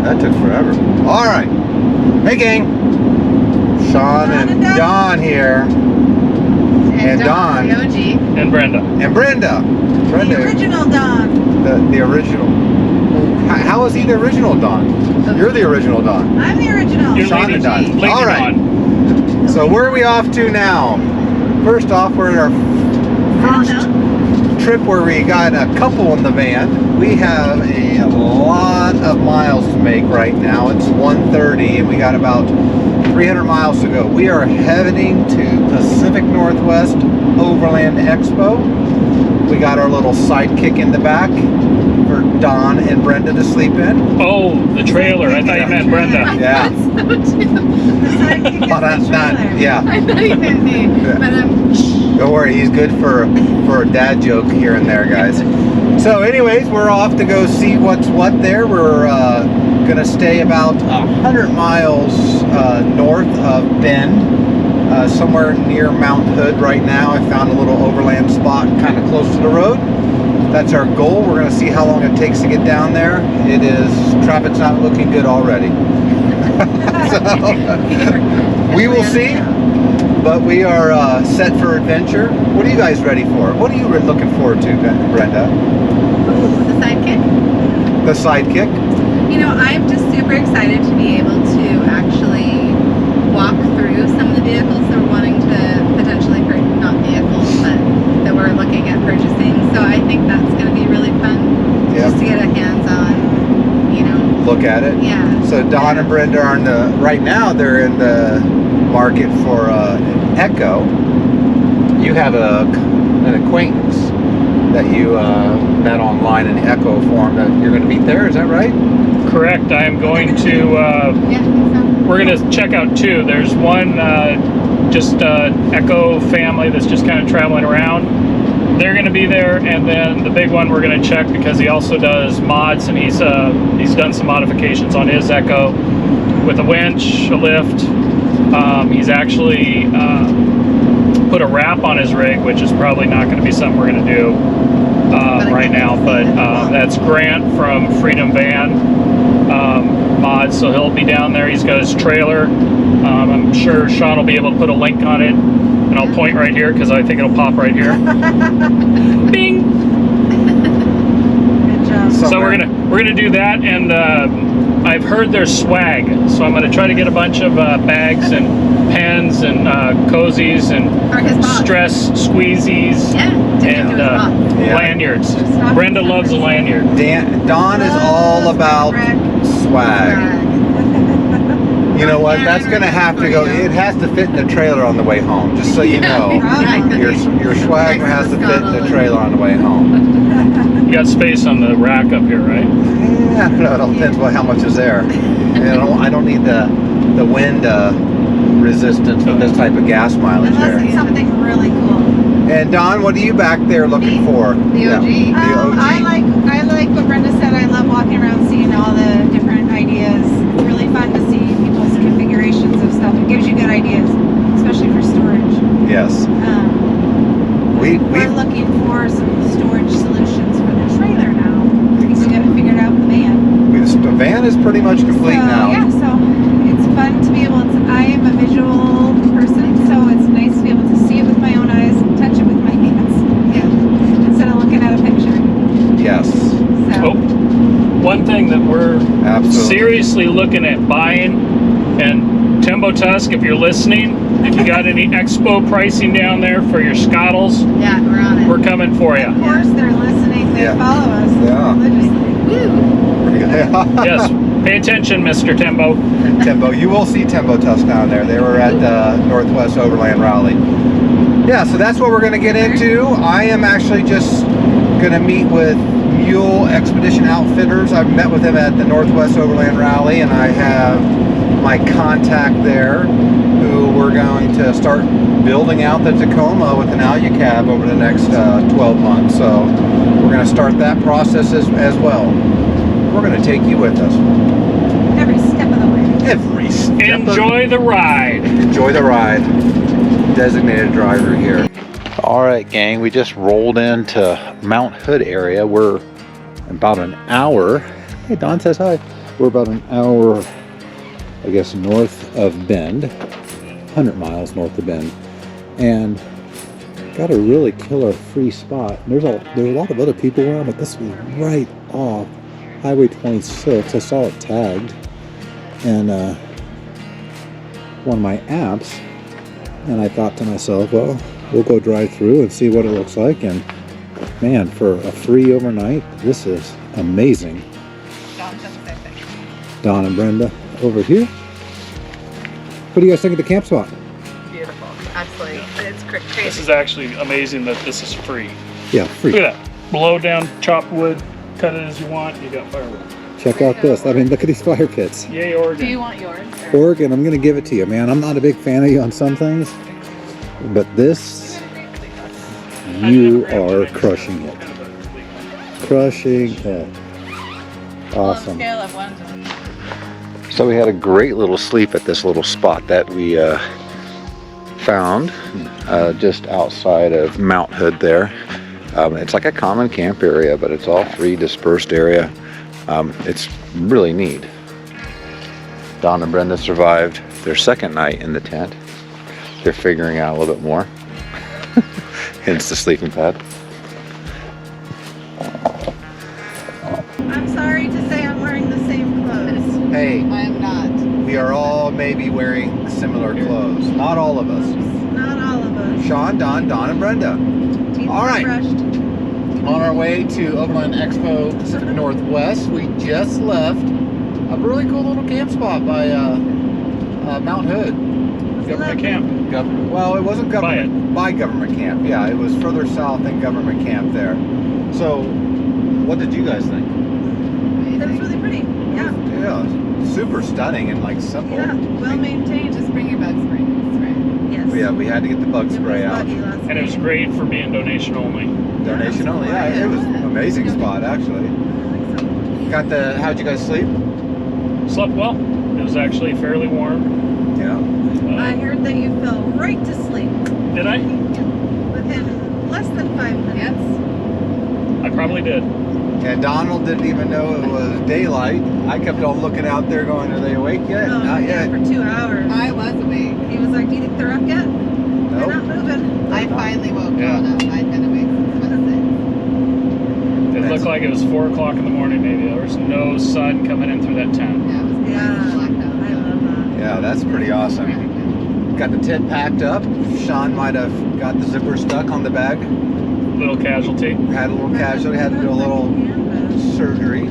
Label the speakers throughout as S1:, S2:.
S1: That took forever. All right. Hey, gang. Sean and Don here. And Don.
S2: The OG.
S3: And Brenda.
S1: And Brenda.
S2: The original Don.
S1: The original. How is he the original Don? You're the original Don.
S2: I'm the original.
S3: You're
S1: Sean and Don.
S3: Lady
S1: All right.
S3: Don.
S1: So where are we off to now? First off, we're in our first trip where we got a couple in the van. We have a lot of miles to make right now. It's 1:30 and we got about 300 miles to go. We are heading to Pacific Northwest Overland Expo. We got our little sidekick in the back for Don and Brenda to sleep in.
S3: Oh, the trailer. I thought you meant Brenda.
S1: Yeah. Yeah.
S2: I thought you meant me. But
S1: Don't worry, he's good for a dad joke here and there, guys. So anyways, we're off to go see what's what there. We're gonna stay about 100 miles north of Bend, somewhere near Mount Hood right now. I found a little overland spot kind of close to the road. That's our goal. We're gonna see how long it takes to get down there. Traffic's not looking good already. So, we will see. But we are set for adventure. What are you guys ready for? What are you looking forward to, Brenda?
S2: ooh, the sidekick.
S1: The sidekick?
S2: You know, I'm just super excited to be able to actually walk through some of the vehicles that we're wanting to potentially, not vehicles, but that we're looking at purchasing. So I think that's going to be really fun.
S1: Yep.
S2: Just to get a hands-on, you know.
S1: Look at it.
S2: Yeah.
S1: So Don and Brenda are right now they're in the market for an Echo. You have an acquaintance that you met online in the Echo forum that you're going to meet there. Is that right?
S3: Correct. I am going to,
S2: Yeah, I think so.
S3: we're going to check out two. There's one just Echo family that's just kind of traveling around. They're going to be there, and then the big one we're going to check because he also does mods, and he's done some modifications on his Echo with a winch, a lift. He's actually put a wrap on his rig, which is probably not going to be something we're going to do right now, but that's Grant from Freedom Van Mods, so he'll be down there. He's got his trailer. I'm sure Sean will be able to put a link on it, and I'll point right here because I think it'll pop right here. Bing!
S2: Good job.
S3: So we're gonna do that, and I've heard there's swag, so I'm gonna try to get a bunch of bags and pens and cozies and stress squeezies and lanyards. Brenda loves a lanyard.
S1: Don is all about swag. You know what? That's going to have to go. It has to fit in the trailer on the way home. Just so you know, your swag has to fit in the trailer on the way home.
S3: You got space on the rack up here, right?
S1: Yeah, no, it all depends on how much is there. I don't need the wind resistance with this type of gas mileage
S2: Unless
S1: there.
S2: it's something really cool.
S1: And Don, what are you back there looking for?
S2: The OG.
S1: The OG.
S4: I like what Brenda said. I love walking around seeing all the different ideas. It's really fun to see people's configurations of stuff. It gives you good ideas, especially for storage.
S1: Yes.
S4: We're looking for some storage solutions for the trailer now. Because we haven't figured out the van.
S1: The van is pretty much complete now.
S4: Yeah, so it's fun to be able to. I am a visual person, so it's nice to be able to see it with my own eyes and touch it with my hands. Yeah. Instead of looking at a picture.
S1: Yes.
S4: So.
S3: Oh, one thing that we're seriously looking at buying, and Timbo Tusk, if you're listening, if you got any expo pricing down there for your scottles,
S2: Yeah, we're on it.
S3: we're coming for you.
S4: Of course, they're listening. They follow us religiously.
S2: Woo!
S3: Yes, pay attention, Mr. Timbo.
S1: Timbo, you will see Timbo Tusk down there. They were at the Northwest Overland Rally. Yeah, so that's what we're going to get into. I am actually just going to meet with Mule Expedition Outfitters. I've met with them at the Northwest Overland Rally, and I have my contact there who we're going to start building out the Tacoma with an Alucab over the next 12 months. So we're going to start that process as well. We're going to take you with us.
S4: Every step of the way.
S1: Every step.
S3: Enjoy the ride.
S1: Enjoy the ride. Designated driver here. All right, gang, we just rolled into Mount Hood area. We're about an hour. Hey, Don says hi. We're about an hour, I guess, north of Bend, 100 miles north of Bend, and got a really killer free spot. There's a lot of other people around, but this was right off Highway 26. I saw it tagged and one of my apps, and I thought to myself, well, we'll go drive through and see what it looks like. And man, for a free overnight, this is amazing. Don and Brenda over here. What do you guys think of the camp spot?
S2: Beautiful. Absolutely. It's crazy.
S3: This is actually amazing that this is free.
S1: Yeah, free.
S3: Look at that. Blow down, chop wood, cut it as you want, you got firewood.
S1: Check out this. I mean, look at these fire pits.
S3: Yay, Oregon.
S2: Do you want yours? Or?
S1: Oregon, I'm going to give it to you, man. I'm not a big fan of you on some things, but this, you are crushing it. Crushing it. Awesome.
S2: On a scale of 1 to
S1: So we had a great little sleep at this little spot that we found just outside of Mount Hood there. It's like a common camp area, but it's all free, dispersed area. It's really neat. Don and Brenda survived their second night in the tent. They're figuring out a little bit more. Hence the sleeping pad.
S4: I'm sorry to say I'm wearing the same clothes.
S1: Hey,
S2: I am not.
S1: we are all maybe wearing similar clothes. Not all of us.
S4: Not all of us.
S1: Sean, Don, and Brenda.
S4: Teeth
S1: All right.
S4: brushed.
S1: On our way to Overland Expo Pacific Northwest, we just left a really cool little camp spot by Mount Hood.
S3: Government camp.
S1: Well, it wasn't government, by government camp. Yeah, it was further south than government camp there. So, what did you guys think?
S4: That was really pretty. Yeah.
S1: Yeah, super stunning and like simple.
S4: Yeah. Well maintained.
S2: Just bring your bug spray.
S4: Yes.
S1: Yeah, we had to get the bug spray out.
S3: And it was great for being donation only.
S1: Donation only. Yeah, it was an amazing spot actually. Got the. How'd you guys sleep?
S3: Slept well. It was actually fairly warm.
S1: Yeah.
S4: I heard that you fell right to sleep
S3: Did I?
S4: within less than 5 minutes.
S3: I probably did.
S1: And Donald didn't even know it was daylight. I kept on looking out there going, are they awake yet?
S4: No,
S1: Not yet.
S4: for 2 hours.
S2: I was awake.
S4: He was like, do you think they're up yet? They're not
S1: Nope.
S4: moving.
S2: I finally woke
S3: Yeah.
S2: up. I'd been awake since Wednesday.
S3: It looked like it was 4 o'clock in the morning maybe. There was no sun coming in through that tent.
S2: Yeah, it was
S4: Yeah.
S2: blacked out.
S4: I love that.
S1: Yeah, that's pretty awesome. Got the tent packed up. Sean might have got the zipper stuck on the bag.
S3: Little casualty.
S1: Had a little casualty, had to do a little surgery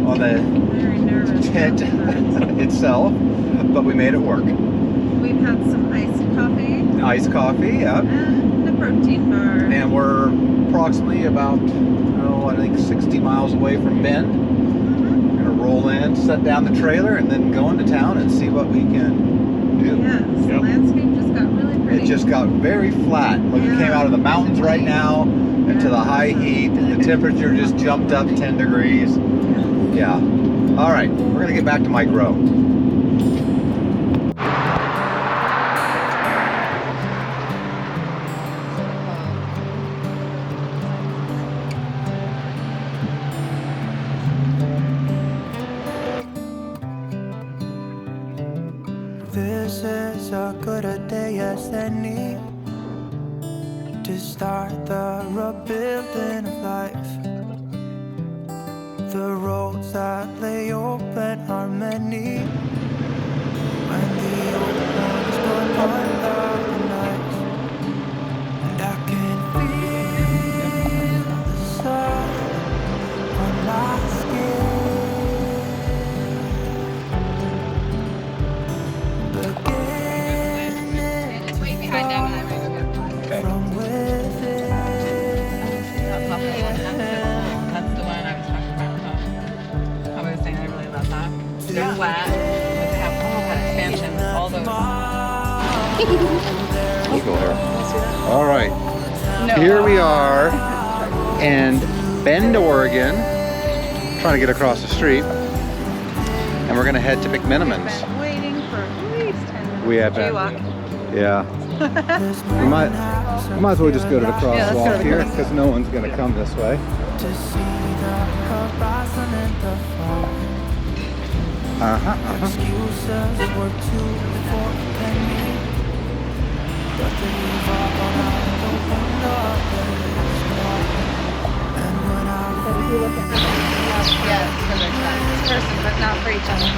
S1: on the
S4: Very nervous.
S1: tent
S4: about that.
S1: itself, but we made it work.
S4: We've had some iced coffee
S1: Iced coffee, yeah.
S4: and a protein bar.
S1: And we're approximately about, I think 60 miles away from Bend.
S4: Mhm.
S1: Gonna roll in, set down the trailer, and then go into town and see what we can do.
S4: Yes, the
S3: Yep.
S4: landscape just got really pretty.
S1: It just got very flat. Like we came out of the mountains right now into the high heat, and the temperature just jumped up 10 degrees. Yeah. All right, we're gonna get back to Mike Rowe.
S5: This is as good a day as any to start the rebuilding of life. The roads that lay open are many. When the old ones go under the night, and I can feel the sun on my skin.
S2: Wait behind them and then we go get
S5: From within.
S2: That's the one I was talking about. I was saying I really love that. They're flat, but they have all that expansion, all those.
S1: Let's go there. All right.
S2: No.
S1: Here we are in Bend, Oregon, trying to get across the street, and we're gonna head to McMinimans.
S4: Been waiting for at least 10 minutes.
S1: We have
S4: Jaywalk.
S1: Yeah. we might as well just go to the
S4: Yeah, let's go to
S1: crosswalk
S4: the
S1: here
S4: cross.
S1: because no one's gonna come this way.
S5: To see the horizon in the fall. Excuses were 2 for a penny, but they've all gone out the window. There's no. And when I feel
S2: Yeah, for their son. Person, but not for each other.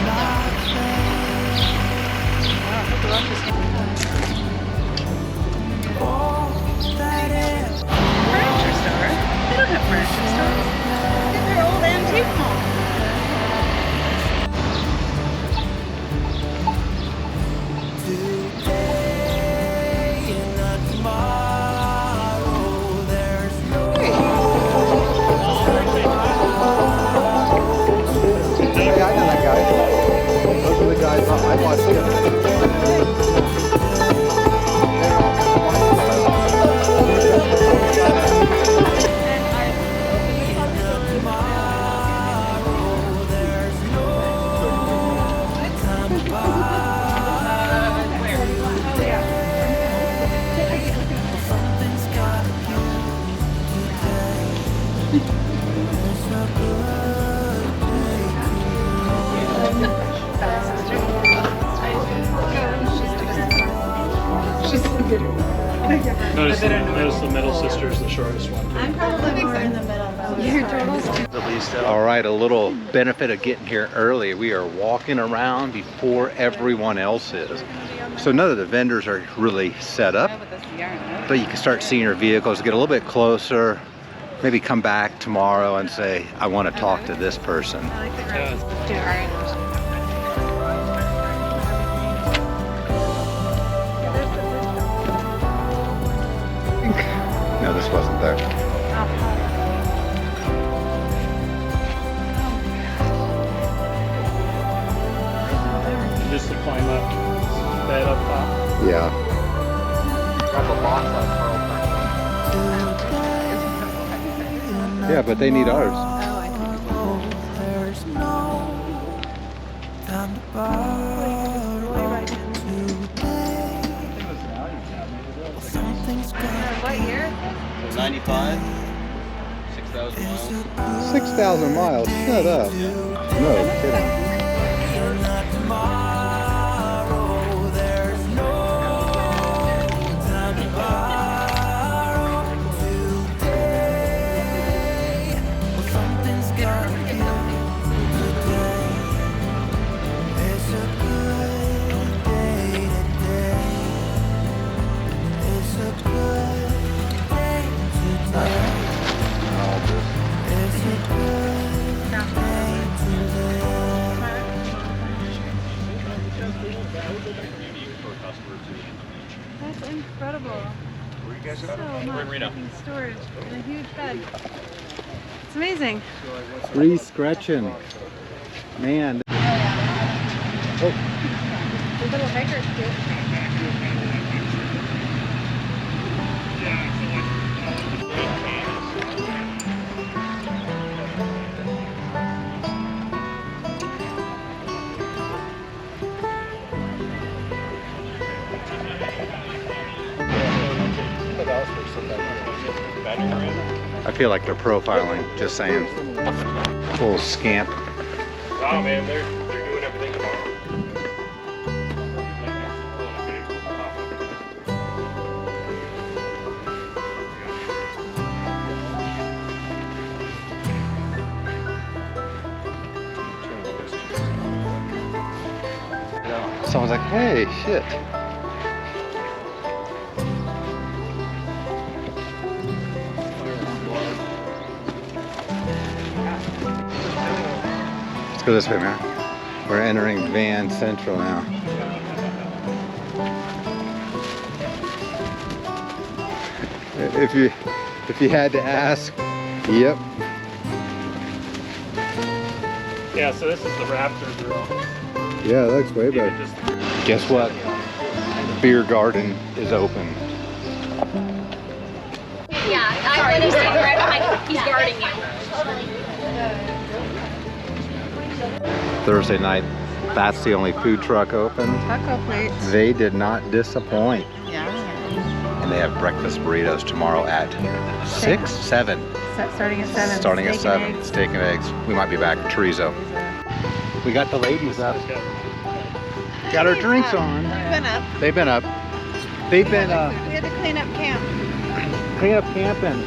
S5: all that is
S2: Furniture store. They don't have furniture stores. They're old antique mall.
S5: today and not tomorrow. There's no.
S1: Hey, I know that guy. Those are the guys I watched yesterday.
S3: Notice the middle sister is the shortest one.
S4: I'm probably more in the middle though. Your turtles too.
S1: All right, a little benefit of getting here early. We are walking around before everyone else is. So none of the vendors are really set up, but you can start seeing your vehicles, get a little bit closer, maybe come back tomorrow and say, I want to talk to this person. No, this wasn't there.
S3: Just to climb up that up top.
S1: Yeah. Yeah, but they need ours.
S5: There's no time to borrow today. Something's gonna
S2: What year?
S6: 95, 6,000 miles.
S1: 6,000 miles. Shut up. No kidding.
S5: not tomorrow. There's no time to borrow today. Well, something's gonna give today. It's a good day today. It's a good day today. It's a good day today.
S4: That's incredible. So much freaking storage in a huge bed. It's amazing.
S1: Re-scratching. Man. Oh,
S2: The little hikers too.
S1: I feel like they're profiling, just saying. Full scamp.
S3: Oh man, they're doing everything tomorrow.
S1: Someone's like, hey, shit. Let's go this way, man. We're entering Van Central now. If you had to ask, yep.
S3: Yeah, so this is the Raptor grill.
S1: Yeah, that looks way better. Guess what? Beer garden is open.
S7: Yeah, I let him stand right behind you. He's guarding you.
S1: Thursday night, that's the only food truck open.
S2: Taco plates.
S1: They did not disappoint.
S2: Yeah.
S1: And they have breakfast burritos tomorrow at 6, 7.
S2: Starting at 7.
S1: Starting at
S2: Steak and
S1: 7.
S2: eggs.
S1: Steak and eggs. We might be back. Chorizo. We got the ladies up. Got our drinks on.
S4: Been up.
S1: They've been up. They've been
S4: We had to clean up camp.
S1: clean up camp and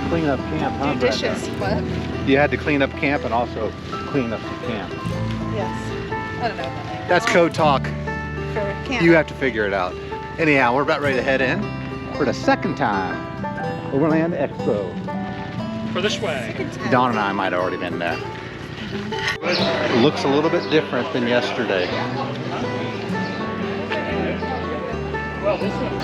S1: clean up camp, huh,
S4: Do
S1: Brenda?
S4: dishes. What?
S1: You had to clean up camp and also clean up the camp.
S4: Yes. I don't know what that means.
S1: That's code talk.
S4: For camp.
S1: You have to figure it out. Anyhow, we're about ready to head in for the second time. Overland Expo.
S3: For the swag.
S1: Dawn and I might have already been there. It looks a little bit different than yesterday.
S3: Well, this one.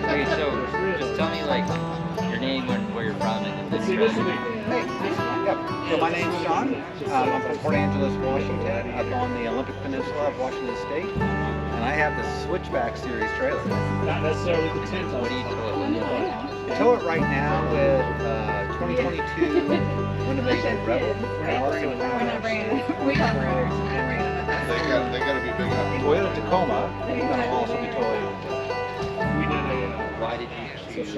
S6: Okay, so just tell me like your name and where you're from and this.
S1: Hey, yep. So my name's Sean. I'm from Port Angeles, Washington, up on the Olympic Peninsula of Washington State. And I have the Switchback series trailer.
S3: Not necessarily the tent.
S6: What do you tow it with?
S1: I tow it right now with 2022 Winnebago Rebel.
S2: We're not bringing it. We got Raiders.
S8: They gotta be big enough.
S1: Toyota Tacoma. I'm going to also be towing.
S3: We did a.
S6: Why did you choose?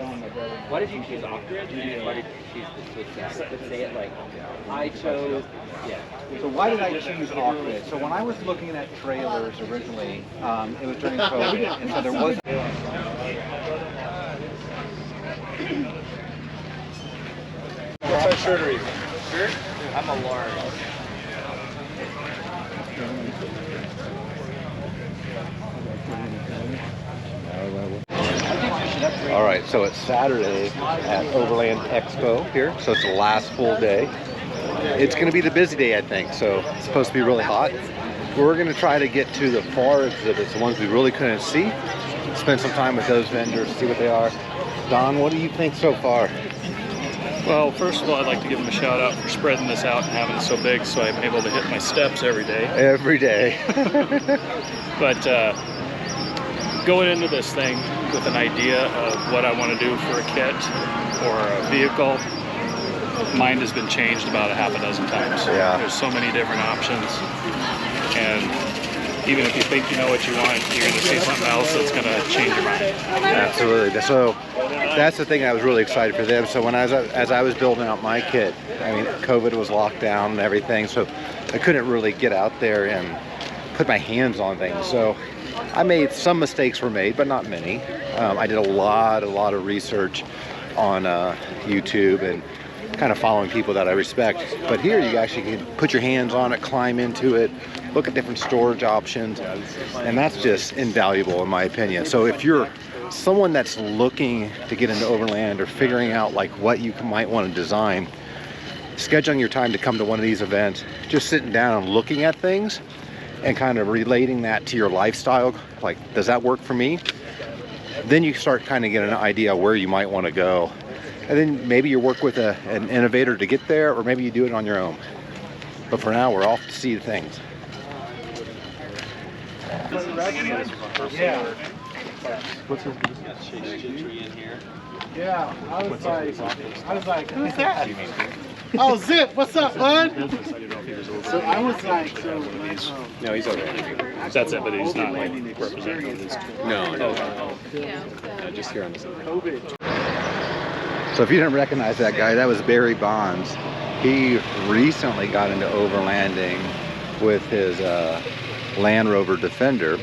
S6: Why did you choose Offfgrid? And why did you choose the Switchback? Let's say it like I chose. Yeah.
S1: So why did I choose Offfgrid? So when I was looking at trailers originally, it was during COVID, and so there wasn't.
S3: What size shirt are you?
S6: Shirt? I'm a large.
S1: All right, so it's Saturday at Overland Expo here, so it's the last full day. It's going to be the busy day, I think, so it's supposed to be really hot. We're going to try to get to the far exhibits, the ones we really couldn't see, spend some time with those vendors, see what they are. Don, what do you think so far?
S3: Well, first of all, I'd like to give them a shout out for spreading this out and having it so big so I'm able to hit my steps every day.
S1: Every day.
S3: But going into this thing with an idea of what I want to do for a kit or a vehicle, mind has been changed about a half a dozen times.
S1: Yeah.
S3: There's so many different options, and even if you think you know what you want, you're going to see something else that's going to change your mind.
S1: Absolutely. So that's the thing I was really excited for them. So when as I was building out my kit, I mean, COVID was locked down and everything, so I couldn't really get out there and put my hands on things. So I made some mistakes were made, but not many. I did a lot of research on YouTube and kind of following people that I respect. But here you actually can put your hands on it, climb into it, look at different storage options, and that's just invaluable in my opinion. So if you're someone that's looking to get into Overland or figuring out like what you might want to design, scheduling your time to come to one of these events, just sitting down and looking at things and kind of relating that to your lifestyle, like, does that work for me? Then you start kind of getting an idea where you might want to go. And then maybe you work with an innovator to get there, or maybe you do it on your own. But for now, we're off to see things.
S8: Yeah.
S1: What's his
S8: Yeah. I was like, who's that? Oh, Zip, what's up, bud? So I was like,
S3: No, he's okay. That's it, but he's not like representative. No. Just here on this.
S1: So if you didn't recognize that guy, that was Barry Bonds. He recently got into overlanding with his Land Rover Defender.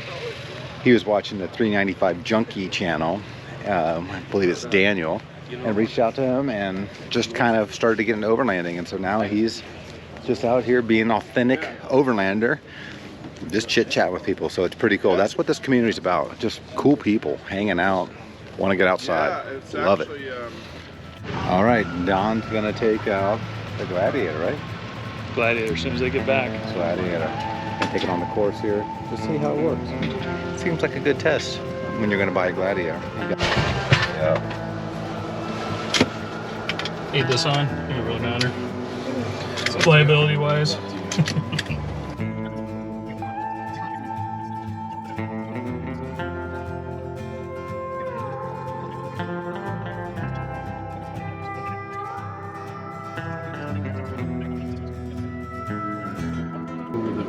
S1: He was watching the 395 Junkie channel, I believe it's Daniel, and reached out to him and just kind of started to get into overlanding. And so now he's just out here being an authentic overlander, just chit chat with people. So it's pretty cool. That's what this community is about. Just cool people hanging out, want to get outside. Love it. All right, Don's gonna take out the Gladiator, right?
S3: Gladiator, as soon as they get back.
S1: Gladiator. Gonna take it on the course here, just see how it works. Seems like a good test when you're gonna buy a Gladiator. Yeah.
S3: Need this on? It doesn't really matter. Playability wise.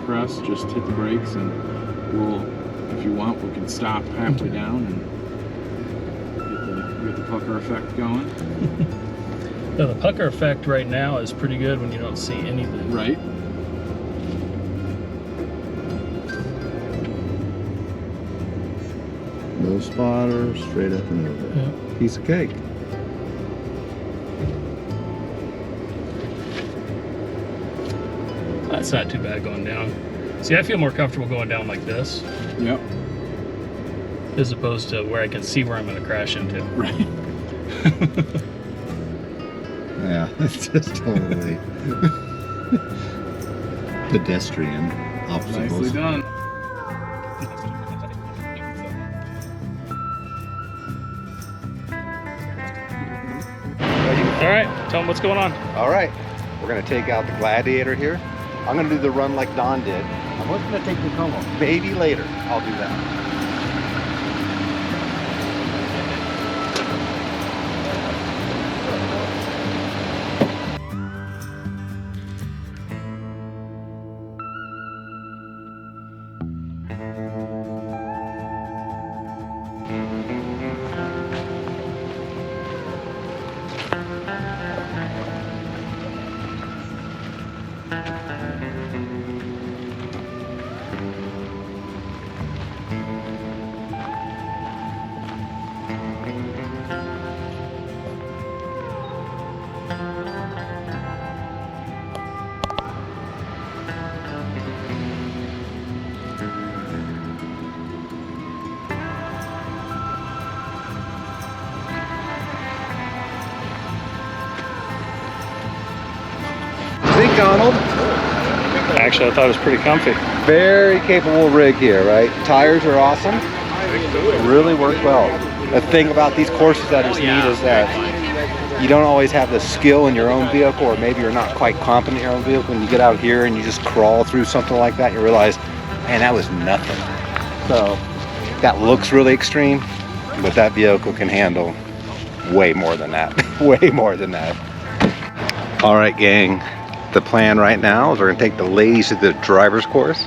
S8: press, just hit the brakes, and we'll, if you want, we can stop halfway down and get the pucker effect going.
S3: Now, the pucker effect right now is pretty good when you don't see anything.
S8: Right.
S1: No spotter, straight up and over.
S3: Yeah.
S1: Piece of cake.
S3: That's not too bad going down. See, I feel more comfortable going down like this
S8: Yep.
S3: as opposed to where I can see where I'm going to crash into.
S8: Right.
S1: Yeah, it's just totally pedestrian obstacles.
S8: Nicely done.
S3: All right, tell them what's going on.
S1: All right, we're gonna take out the Gladiator here. I'm gonna do the run like Don did. I'm just gonna take the Como. Maybe later I'll do that. Think, Donald?
S3: Actually, I thought it was pretty comfy.
S1: Very capable rig here, right? Tires are awesome. Really work well. The thing about these courses I just need is that you don't always have the skill in your own vehicle, or maybe you're not quite competent in your own vehicle. When you get out here and you just crawl through something like that, you realize, man, that was nothing. So that looks really extreme, but that vehicle can handle way more than that. Way more than that. All right, gang. The plan right now is we're gonna take the ladies to the driver's course.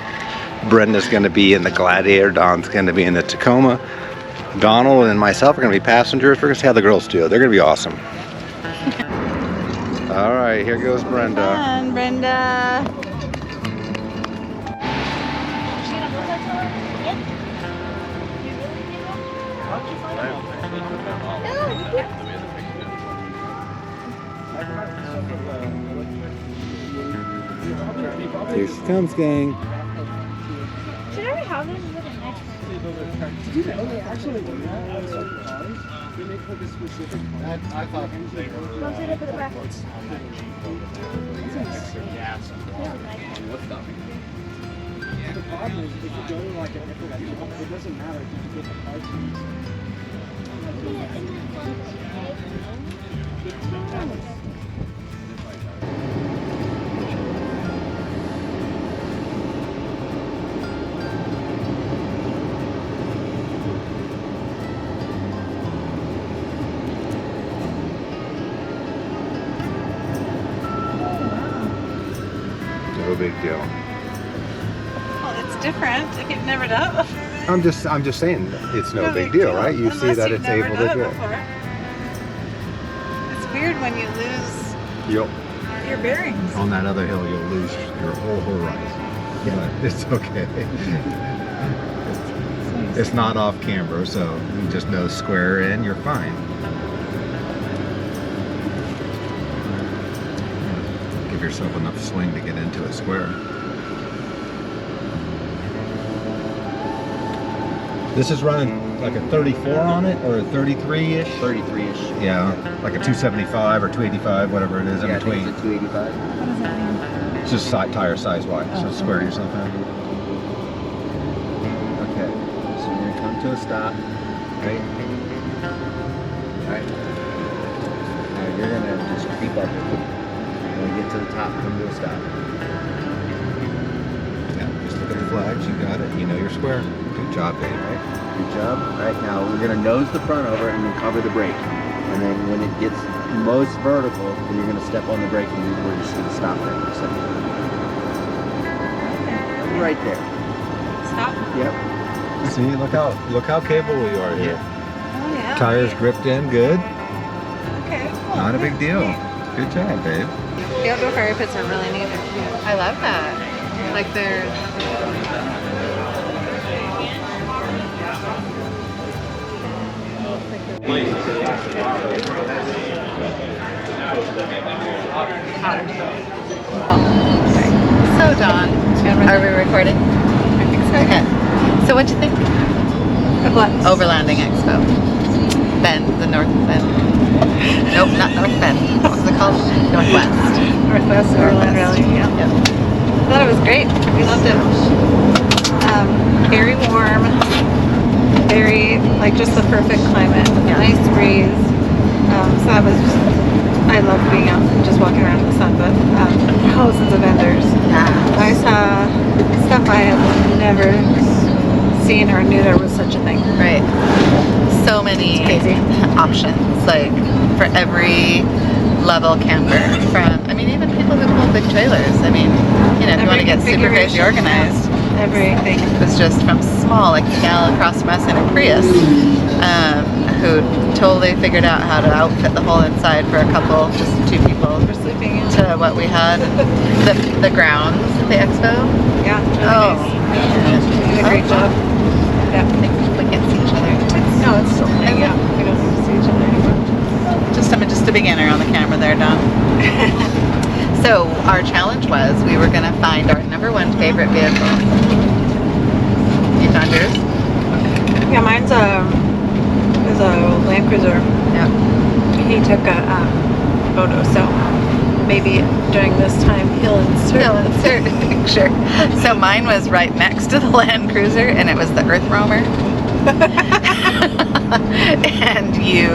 S1: Brenda's gonna be in the Gladiator, Don's gonna be in the Tacoma. Donald and myself are gonna be passengers. We're gonna see how the girls do. They're gonna be awesome. All right, here goes Brenda.
S4: Fun, Brenda.
S1: Here she comes, gang.
S7: Should I have this? Look at next one.
S8: Did you know they actually do that on certain cars? They make like a specific car. I thought they were.
S7: Don't sit up at the back.
S8: The problem is if you go to like a different shop, it doesn't matter if you get the car keys.
S1: No big deal.
S4: Well, it's different if you've never done it before.
S1: I'm just saying it's no big deal, right? You see
S4: Unless
S1: that
S4: you've
S1: it's
S4: never
S1: able
S4: done
S1: to
S4: it
S1: do it.
S4: before. It's weird when you lose
S1: Yep.
S4: your bearings.
S1: On that other hill, you'll lose your whole horizon. But it's okay. It's not off camber, so you just know square in, you're fine. Give yourself enough swing to get into a square. This is running like a 34 on it, or a 33-ish?
S6: 33-ish.
S1: Yeah, like a 275 or 285, whatever it is in
S6: Yeah, I
S1: between.
S6: think it's a 285.
S4: What does that mean?
S1: It's just tire size wise, so square yourself in.
S6: Okay, so you're gonna come to a stop, right? Alright. Now you're gonna just creep up. When we get to the top, come to a stop.
S1: Yeah, just look at the flags, you got it, you know you're square. Good job, Dave.
S6: Good job. Right now, we're gonna nose the front over and then cover the brake. And then when it gets most vertical, then you're gonna step on the brake and we're just gonna stop there for a second. right there.
S4: Stop.
S6: Yep.
S1: See, look how capable you are here.
S4: Oh yeah.
S1: Tires gripped in, good.
S4: Okay. Cool.
S1: Not a big deal. Good job, babe.
S4: The outdoor fire pits are really neat.
S2: I love that. Like they're. So Dawn, are we recording? I think so. Okay. So what'd you think?
S4: Of what?
S2: Overlanding Expo. Bend, the North Bend. Nope, not North Bend. What was it called? Northwest.
S4: Northwest Overland Rally. Yeah.
S2: Yep.
S4: I thought it was great. We loved it. Very warm. Very, like, just the perfect climate.
S2: Yeah.
S4: Nice breeze. So that was just, I love being out and just walking around in the sun, but thousands of vendors.
S2: Yeah.
S4: I saw stuff I have never seen or knew there was such a thing.
S2: Right. So many options, like for every level camper. From, I mean, even people who pull big trailers. I mean, you know, if you want to get super crazy organized.
S4: Everything.
S2: It was just from small, like the gal across from us in a Prius, who totally figured out how to outfit the whole inside for a couple, just 2 people,
S4: For sleeping in.
S2: to what we had. The grounds at the expo.
S4: Yeah. Really
S2: Oh,
S4: nice. You did a great job. Yeah.
S2: I think we can't see each other.
S4: No, it's still yeah. We don't need to see each other anymore.
S2: I'm just a beginner on the camera there, Don. So our challenge was we were going to find our #1 favorite vehicle. You found yours?
S4: Yeah, mine's is a Land Cruiser.
S2: Yeah.
S4: He took a photo, so maybe during this time he'll insert.
S2: A picture. So mine was right next to the Land Cruiser, and it was the Earth Roamer. And you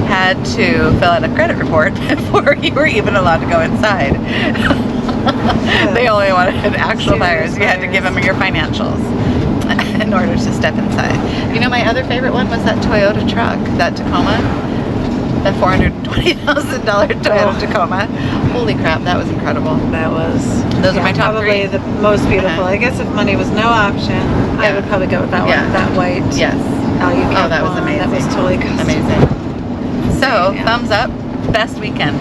S2: had to fill out a credit report before you were even allowed to go inside. They only wanted actual buyers. You had to give them your financials in order to step inside. You know, my other favorite one was that Toyota truck, that Tacoma, the $420,000 Toyota Tacoma. Holy crap, that was incredible.
S4: That was
S2: Those are my top
S4: probably
S2: 3.
S4: the most beautiful.
S2: Uh-huh.
S4: I guess if money was no option, I
S2: Yeah.
S4: would probably go with that
S2: Yeah.
S4: one. That white.
S2: Yes.
S4: Oh,
S2: that was amazing.
S4: That was totally custom.
S2: Amazing. So,
S4: Yeah.
S2: thumbs up. Best weekend.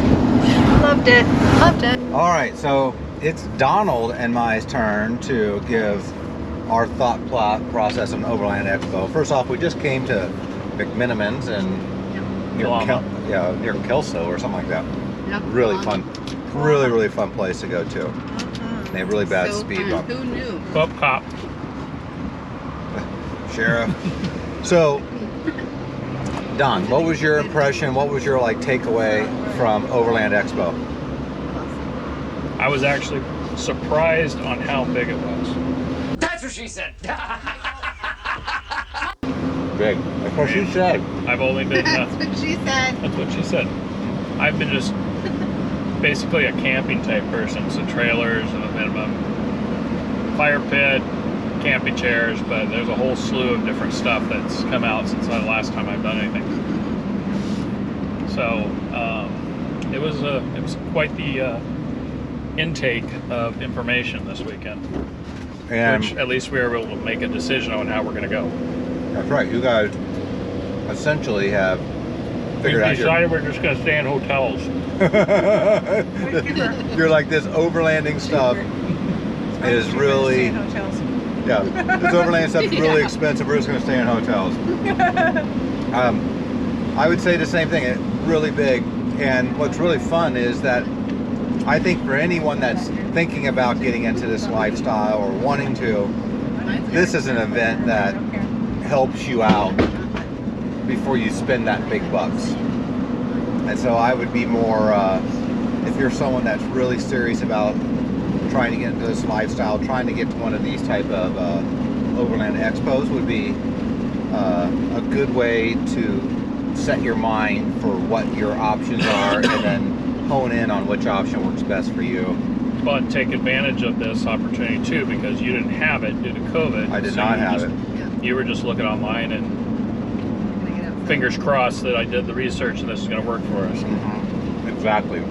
S4: Loved it.
S2: Loved it.
S1: All right, so it's Donald and my turn to give our thought process on Overland Expo. First off, we just came to McMinimans and near near Kelso or something like that.
S2: Yep.
S1: Really fun, really fun place to go to. They have really bad speed bump.
S2: Who knew?
S3: Up cop.
S1: Sheriff. So, Don, what was your impression? What was your takeaway from Overland Expo?
S3: I was actually surprised on how big it was.
S6: That's what she said.
S1: Big. That's what she said.
S3: I've only been.
S2: That's what she said.
S3: That's what she said. I've been just basically a camping type person, so trailers and a minimum, fire pit, camping chairs, but there's a whole slew of different stuff that's come out since the last time I've done anything. So it was quite the intake of information this weekend,
S1: And
S3: which at least we were able to make a decision on how we're going to go.
S1: that's right. You guys essentially have figured
S3: We
S1: out
S3: decided we're just going to stay in hotels.
S1: you're like, this overlanding stuff is really, yeah, this overlanding stuff is really expensive. We're just going to stay in hotels. I would say the same thing. It's really big, and what's really fun is that I think for anyone that's thinking about getting into this lifestyle or wanting to, this is an event that helps you out before you spend that big bucks. And so I would be more, if you're someone that's really serious about trying to get into this lifestyle, trying to get to one of these type of Overland Expos would be a good way to set your mind for what your options are and then hone in on which option works best for you.
S3: But take advantage of this opportunity too, because you didn't have it due to COVID.
S1: I did
S3: So
S1: not
S3: you
S1: have
S3: just-
S1: it.
S3: You were just looking online and fingers crossed that I did the research and this is going to work for us.
S1: Exactly.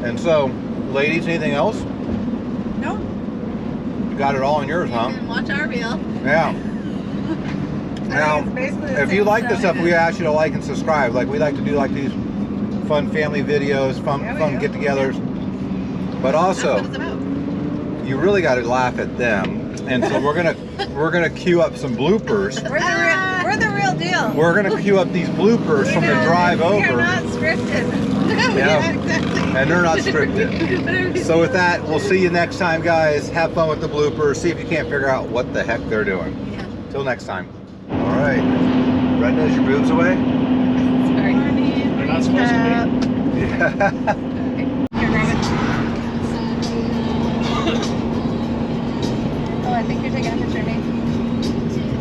S1: And so, ladies, anything else?
S4: No.
S1: You got it all in yours,
S2: You
S1: huh?
S2: can watch our reel.
S1: Yeah. Now,
S4: it's basically the
S1: if you
S4: same
S1: like the
S4: stuff.
S1: stuff, we ask you to like and subscribe. Like we like to do like these fun family videos, fun
S4: Yeah, we
S1: fun
S4: do.
S1: get-togethers. But
S2: That's
S1: also,
S2: what it's about.
S1: you really got to laugh at them. And so we're gonna queue up some bloopers.
S4: We're the real deal.
S1: We're gonna queue up these bloopers from the drive
S4: We are
S1: over,
S4: not scripted.
S1: Yeah.
S2: exactly.
S1: and they're not scripted. So with that, we'll see you next time, guys. Have fun with the bloopers. See if you can't figure out what the heck they're doing.
S2: Yeah.
S1: Till next time. All right. Brenda, is your boobs away?
S2: Sorry.
S3: They're not supposed to
S1: Yeah.
S2: Here, grab it. Oh, I think you're taking a picture of me.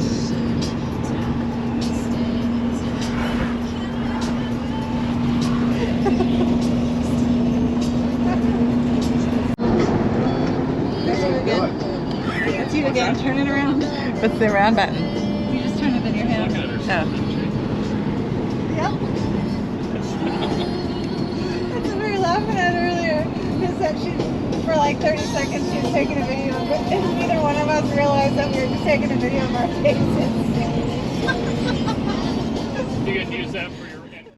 S4: That's you again. Turn it around.
S2: What's the round button?
S4: You just turn it in your
S3: be.
S4: hand.
S3: Look at her.
S2: Oh.
S4: That's what we were laughing at earlier. Is that she, for like 30 seconds, she was taking a video of it, and neither one of us realized that we were just taking a video of our faces.
S3: You can use that for